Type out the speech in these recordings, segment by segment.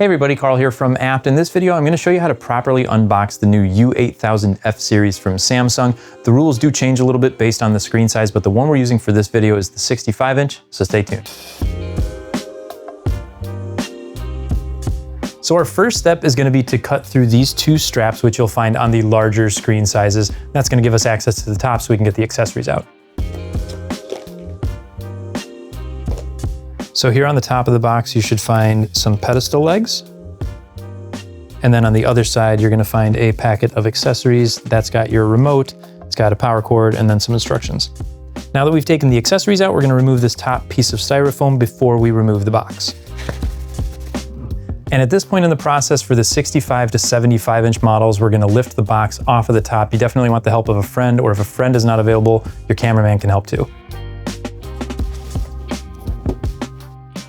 Hey everybody, Carl here from Abt. In this video, I'm going to show you how to properly unbox the new U8000F series from Samsung. The rules do change a little bit based on the screen size, but the one we're using for this video is the 65-inch, so stay tuned. So our first step is going to be to cut through these two straps, which you'll find on the larger screen sizes. That's going to give us access to the top so we can get the accessories out. So here on the top of the box, you should find some pedestal legs. And then on the other side, you're gonna find a packet of accessories. That's got your remote, it's got a power cord, and then some instructions. Now that we've taken the accessories out, we're gonna remove this top piece of styrofoam before we remove the box. And at this point in the process, for the 65 to 75-inch models, we're gonna lift the box off of the top. You definitely want the help of a friend, or if a friend is not available, your cameraman can help too.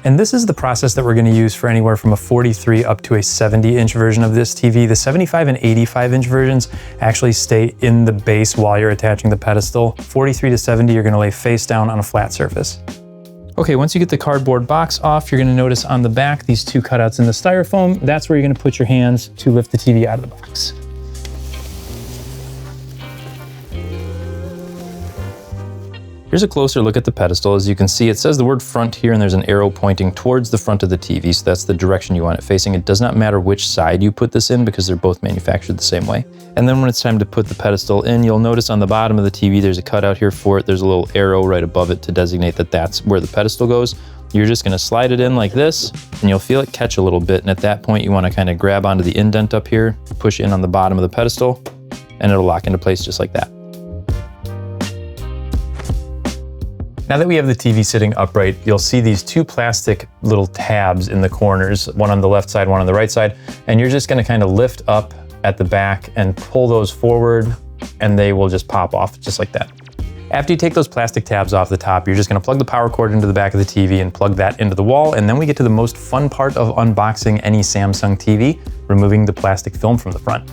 And this is the process that we're going to use for anywhere from a 43 up to a 70-inch version of this TV. The 75 and 85-inch versions actually stay in the base while you're attaching the pedestal. 43 to 70, you're going to lay face down on a flat surface. Okay, once you get the cardboard box off, you're going to notice on the back these two cutouts in the styrofoam. That's where you're going to put your hands to lift the TV out of the box. Here's a closer look at the pedestal. As you can see, it says the word front here, and there's an arrow pointing towards the front of the TV, so that's the direction you want it facing. It does not matter which side you put this in because they're both manufactured the same way. And then when it's time to put the pedestal in, you'll notice on the bottom of the TV, there's a cutout here for it. There's a little arrow right above it to designate that that's where the pedestal goes. You're just gonna slide it in like this, and you'll feel it catch a little bit. And at that point, you wanna kind of grab onto the indent up here, push in on the bottom of the pedestal, and it'll lock into place just like that. Now that we have the TV sitting upright, you'll see these two plastic little tabs in the corners, one on the left side, one on the right side, and you're just gonna kind of lift up at the back and pull those forward, and they will just pop off just like that. After you take those plastic tabs off the top, you're just gonna plug the power cord into the back of the TV and plug that into the wall, and then we get to the most fun part of unboxing any Samsung TV, removing the plastic film from the front.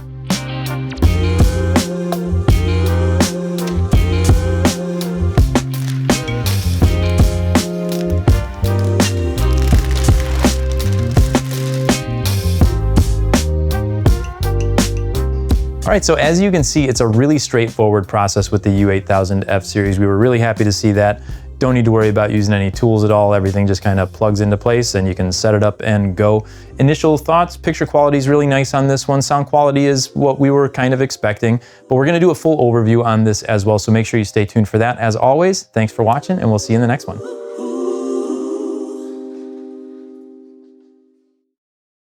All right, so as you can see, it's a really straightforward process with the U8000F series. We were really happy to see that. Don't need to worry about using any tools at all. Everything just kind of plugs into place and you can set it up and go. Initial thoughts, picture quality is really nice on this one. Sound quality is what we were kind of expecting, but we're gonna do a full overview on this as well, so make sure you stay tuned for that. As always, thanks for watching and we'll see you in the next one.